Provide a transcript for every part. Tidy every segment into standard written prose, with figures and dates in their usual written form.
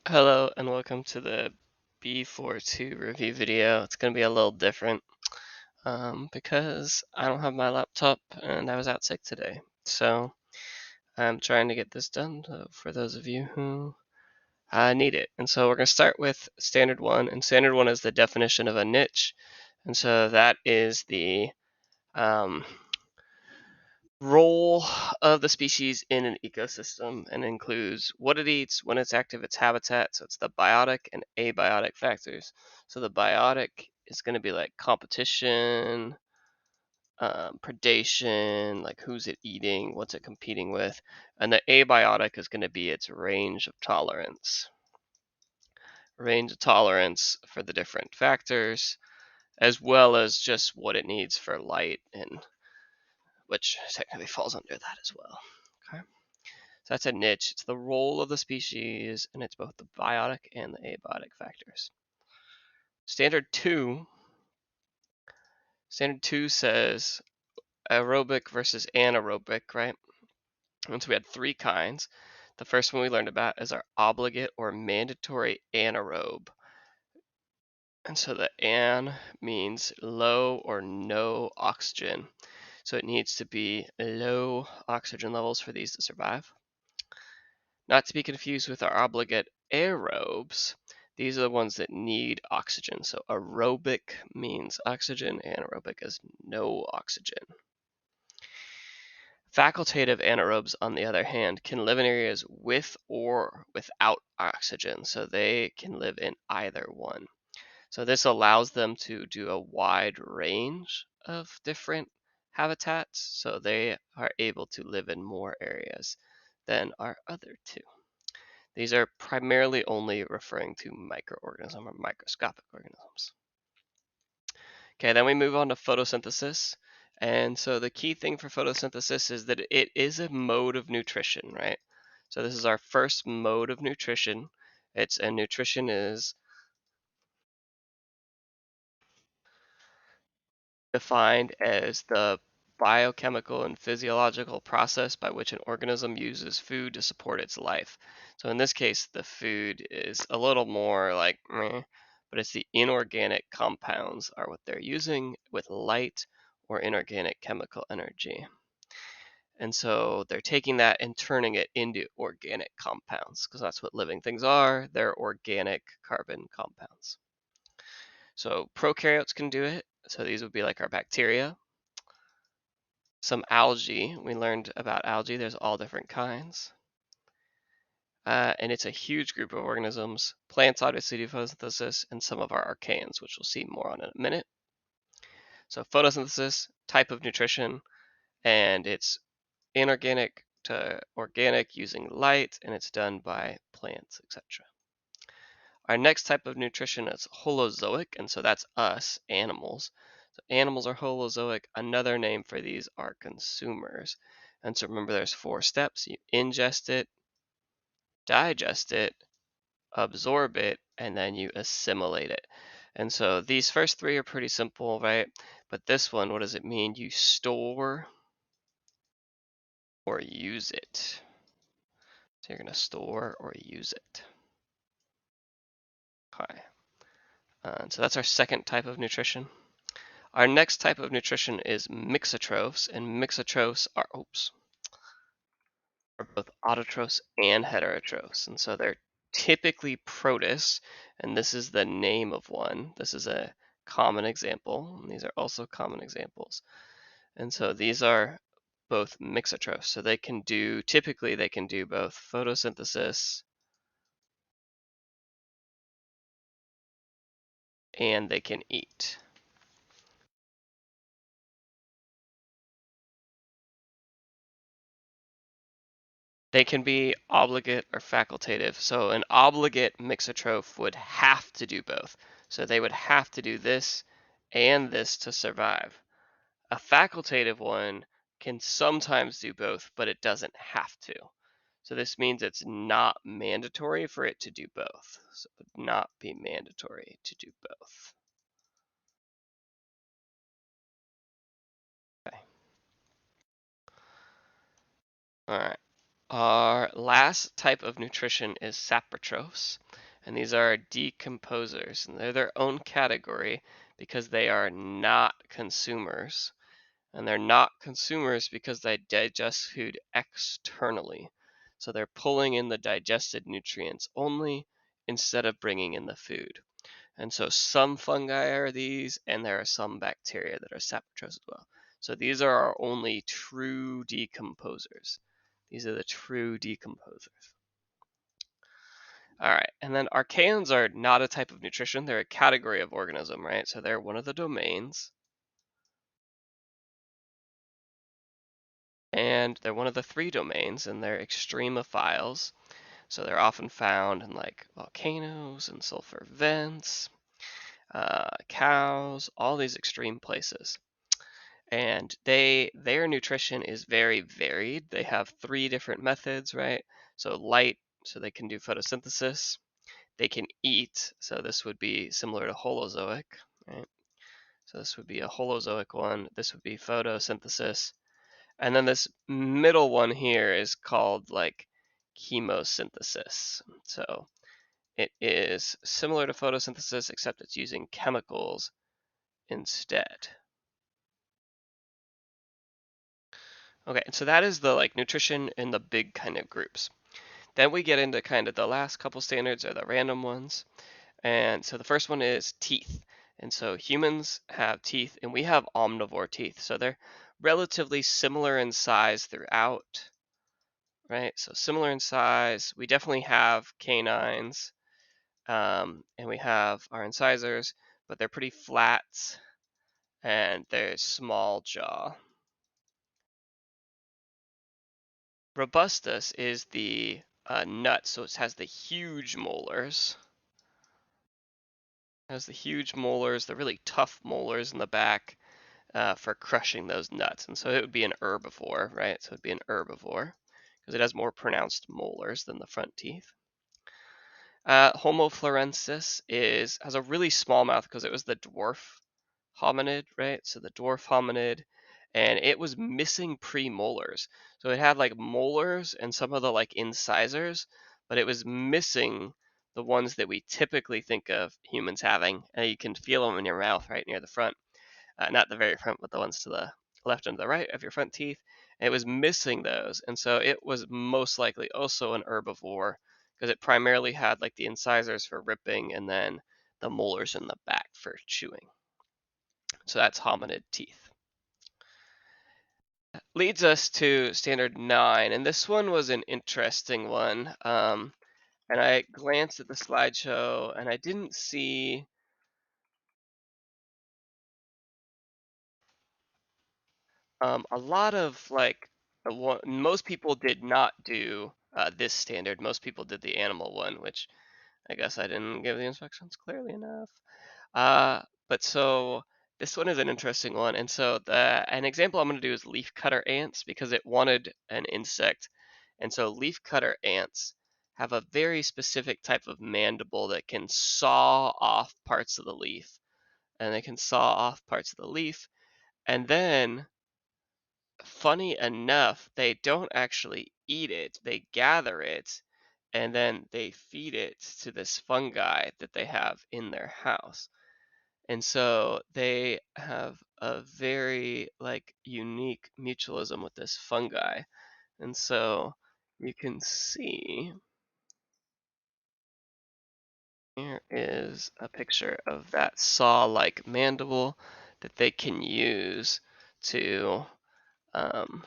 Hello and welcome to the B4.2 review video. It's going to be a little different because I don't have my laptop and I was out sick today. So I'm trying to get this done for those of you who need it. And so we're going to start with standard one, and standard one is the definition of a niche. And so that is the um, role of the species in an ecosystem and includes what it eats, when it's active, its habitat. So it's the biotic and abiotic factors. So the biotic is going to be like competition, predation, like who's it eating, what's it competing with. And the abiotic is going to be its range of tolerance. Range of tolerance for the different factors, as well as just what it needs for light, and which technically falls under that as well. Okay. So that's a niche. It's the role of the species, and it's both the biotic and the abiotic factors. Standard 2. Standard 2 says aerobic versus anaerobic, right? And so we had three kinds. The first one we learned about is our obligate or mandatory anaerobe. And so the an means low or no oxygen. So it needs to be low oxygen levels for these to survive. Not to be confused with our obligate aerobes. These are the ones that need oxygen. So aerobic means oxygen, anaerobic is no oxygen. Facultative anaerobes, on the other hand, can live in areas with or without oxygen. So they can live in either one. So this allows them to do a wide range of different habitats. So they are able to live in more areas than our other two. These are primarily only referring to microorganisms or microscopic organisms. Okay, then we move on to photosynthesis. And so the key thing for photosynthesis is that it is a mode of nutrition, right? So this is our first mode of nutrition. Nutrition is defined as the biochemical and physiological process by which an organism uses food to support its life. So in this case, the food is a little more like meh, but it's the inorganic compounds are what they're using with light or inorganic chemical energy. And so they're taking that and turning it into organic compounds because that's what living things are. They're organic carbon compounds. So prokaryotes can do it. So these would be like our bacteria. Some algae. We learned about algae. There's all different kinds. And it's a huge group of organisms. Plants obviously do photosynthesis, and some of our archaeans, which we'll see more on in a minute. So photosynthesis, type of nutrition, and it's inorganic to organic using light, and it's done by plants, etc. Our next type of nutrition is holozoic, and so that's us, animals. So animals are holozoic. Another name for these are consumers. And so remember there's four steps. You ingest it, digest it, absorb it, and then you assimilate it. And so these first three are pretty simple, right? But this one, what does it mean? You store or use it. So you're going to store or use it. Okay. So that's our second type of nutrition. Our next type of nutrition is mixotrophs, and mixotrophs are both autotrophs and heterotrophs, and so they're typically protists, and this is the name of one. This is a common example, and these are also common examples. And so these are both mixotrophs, so typically they can do both photosynthesis and they can eat. They can be obligate or facultative. So an obligate mixotroph would have to do both. So they would have to do this and this to survive. A facultative one can sometimes do both, but it doesn't have to. So this means it's not mandatory for it to do both. So it would not be mandatory to do both. Okay. All right. Our last type of nutrition is saprotrophs, and these are decomposers, and they're their own category because they are not consumers. And they're not consumers because they digest food externally. So they're pulling in the digested nutrients only instead of bringing in the food. And so some fungi are these, and there are some bacteria that are saprotrophs as well. So these are our only true decomposers. These are the true decomposers. All right, and then archaeans are not a type of nutrition. They're a category of organism, right? So they're one of the domains, and they're one of the three domains, and they're extremophiles. So they're often found in like volcanoes and sulfur vents, cows, all these extreme places. And their nutrition is very varied. They have three different methods, right? So light, so they can do photosynthesis. They can eat, so this would be similar to Holozoic, right? So this would be a Holozoic one. This would be photosynthesis. And then this middle one here is called like chemosynthesis. So it is similar to photosynthesis, except it's using chemicals instead. Okay, so that is the like nutrition in the big kind of groups. Then we get into kind of the last couple standards are the random ones. And so the first one is teeth. And so humans have teeth and we have omnivore teeth. So they're relatively similar in size throughout, right? So similar in size. We definitely have canines, and we have our incisors, but they're pretty flat and they're small jaw. Robustus is the nut, so it has the huge molars. It has the huge molars, the really tough molars in the back for crushing those nuts. And so it would be an herbivore, right? So it'd be an herbivore because it has more pronounced molars than the front teeth. Homo florensis has a really small mouth because it was the dwarf hominid, right? So the dwarf hominid, and it was missing premolars. So it had like molars and some of the like incisors, but it was missing the ones that we typically think of humans having, and you can feel them in your mouth right near the front. Not the very front, but the ones to the left and to the right of your front teeth. And it was missing those, and so it was most likely also an herbivore because it primarily had like the incisors for ripping and then the molars in the back for chewing. So that's hominid teeth. Leads us to standard 9, and this one was an interesting one. And I glanced at the slideshow and I didn't see a lot of like most people did not do this standard. Most people did the animal one, which I guess I didn't give the instructions clearly enough. But so this one is an interesting one. And so an example I'm going to do is leafcutter ants because it wanted an insect. And so leafcutter ants have a very specific type of mandible that can saw off parts of the leaf. And they can saw off parts of the leaf. And then, funny enough, they don't actually eat it. They gather it and then they feed it to this fungi that they have in their house. And so they have a very like unique mutualism with this fungi. And so you can see here is a picture of that saw-like mandible that they can use to um,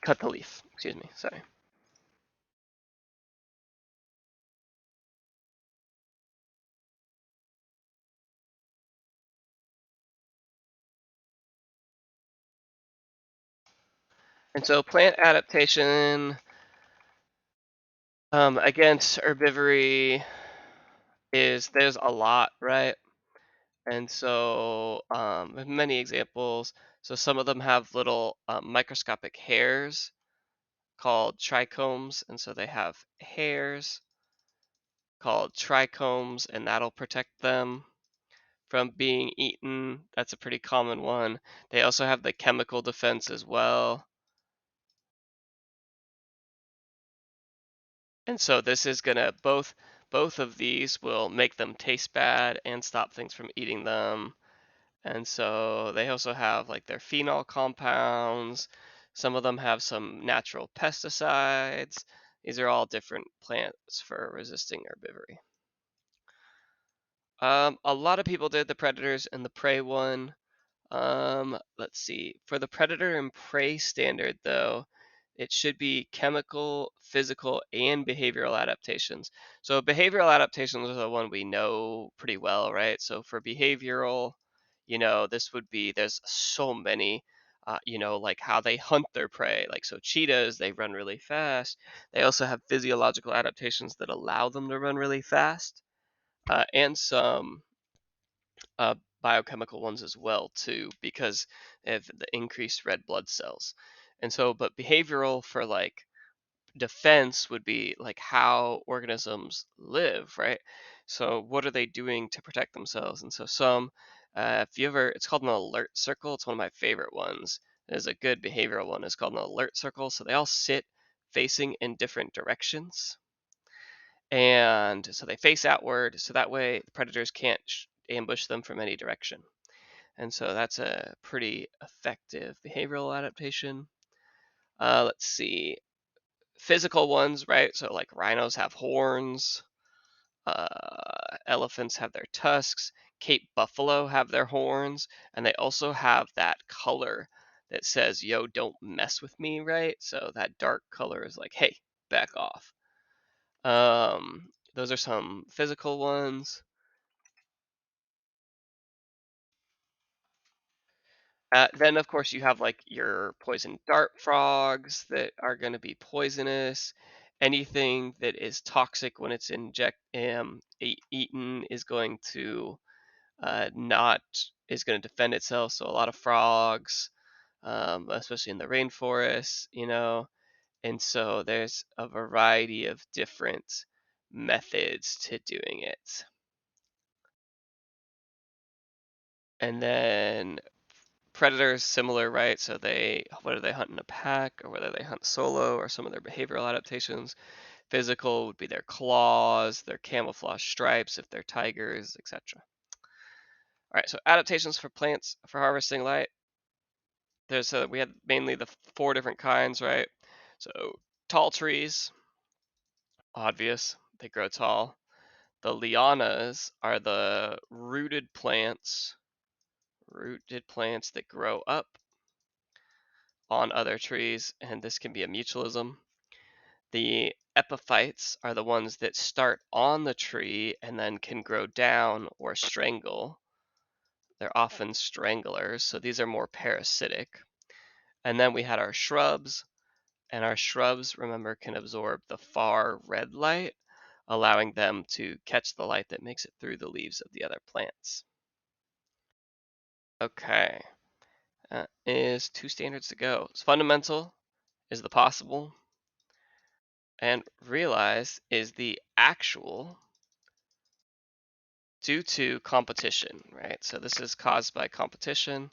cut the leaf. Excuse me, sorry. And so plant adaptation against herbivory there's a lot, right? And so many examples. So some of them have little microscopic hairs called trichomes, and so they have hairs called trichomes, and that'll protect them. from being eaten. That's a pretty common one. They also have the chemical defense as well. And so this is gonna both of these will make them taste bad and stop things from eating them. And so they also have like their phenol compounds. Some of them have some natural pesticides. These are all different plants for resisting herbivory. A lot of people did the predators and the prey one. Let's see. For the predator and prey standard, though, it should be chemical, physical, and behavioral adaptations. So behavioral adaptations are the one we know pretty well, right? So for behavioral, this would be there's so many, like how they hunt their prey. Like so cheetahs, they run really fast. They also have physiological adaptations that allow them to run really fast, and some uh, biochemical ones as well too, because of the increased red blood cells. And so, but behavioral for like defense would be like how organisms live, right? So what are they doing to protect themselves? And so some, if you ever, it's called an alert circle. It's one of my favorite ones. There's a good behavioral one. It's called an alert circle. So they all sit facing in different directions. And so they face outward. So that way the predators can't ambush them from any direction. And so that's a pretty effective behavioral adaptation. Let's see. Physical ones, right? So like rhinos have horns, elephants have their tusks, Cape buffalo have their horns, and they also have that color that says, yo, don't mess with me, right? So that dark color is like, hey, back off. Those are some physical ones. Then, of course, you have like your poison dart frogs that are going to be poisonous. Anything that is toxic when it's eaten is going to not is going to defend itself. So a lot of frogs, especially in the rainforest, and so there's a variety of different methods to doing it. And then predators similar, right? So they whether they hunt in a pack or whether they hunt solo or some of their behavioral adaptations. Physical would be their claws, their camouflage stripes if they're tigers, etc. All right, so adaptations for plants for harvesting light. We had mainly the four different kinds, right? So tall trees, obvious, they grow tall. The lianas are the rooted plants that grow up on other trees, and this can be a mutualism. The epiphytes are the ones that start on the tree and then can grow down or strangle. They're often stranglers, so these are more parasitic. And then we had our shrubs, and our shrubs, remember, can absorb the far red light, allowing them to catch the light that makes it through the leaves of the other plants. Okay, that is two standards to go. So fundamental is the possible, and realize is the actual due to competition, right? So this is caused by competition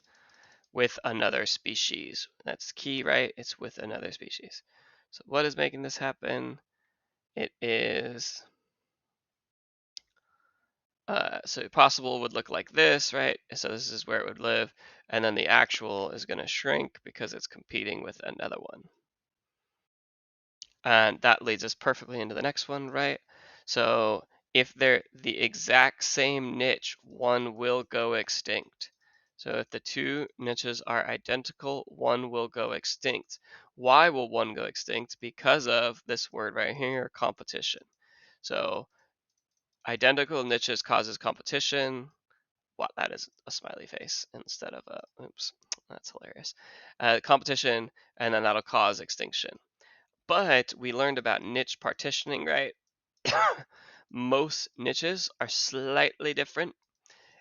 with another species. That's key, right? It's with another species. So what is making this happen? It is, so possible would look like this, right? So this is where it would live. And then the actual is going to shrink because it's competing with another one. And that leads us perfectly into the next one, right? So if they're the exact same niche, one will go extinct. So if the two niches are identical, one will go extinct. Why will one go extinct? Because of this word right here, competition. So identical niches causes competition. Wow, that is a smiley face instead of a, oops, that's hilarious. Competition, and then that'll cause extinction. But we learned about niche partitioning, right? Most niches are slightly different,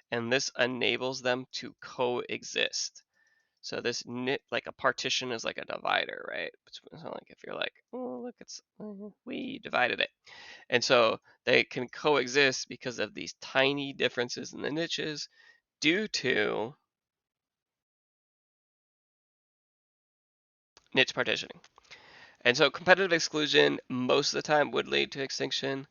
and this enables them to coexist. So this like a partition is like a divider, right? So like if you're like, oh look, it's we divided it, and so they can coexist because of these tiny differences in the niches due to niche partitioning. And so competitive exclusion most of the time would lead to extinction.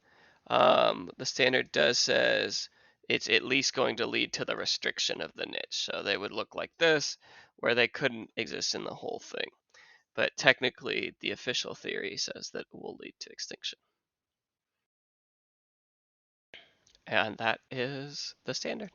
The standard does says it's at least going to lead to the restriction of the niche. So they would look like this, where they couldn't exist in the whole thing. But technically, the official theory says that it will lead to extinction. And that is the standard.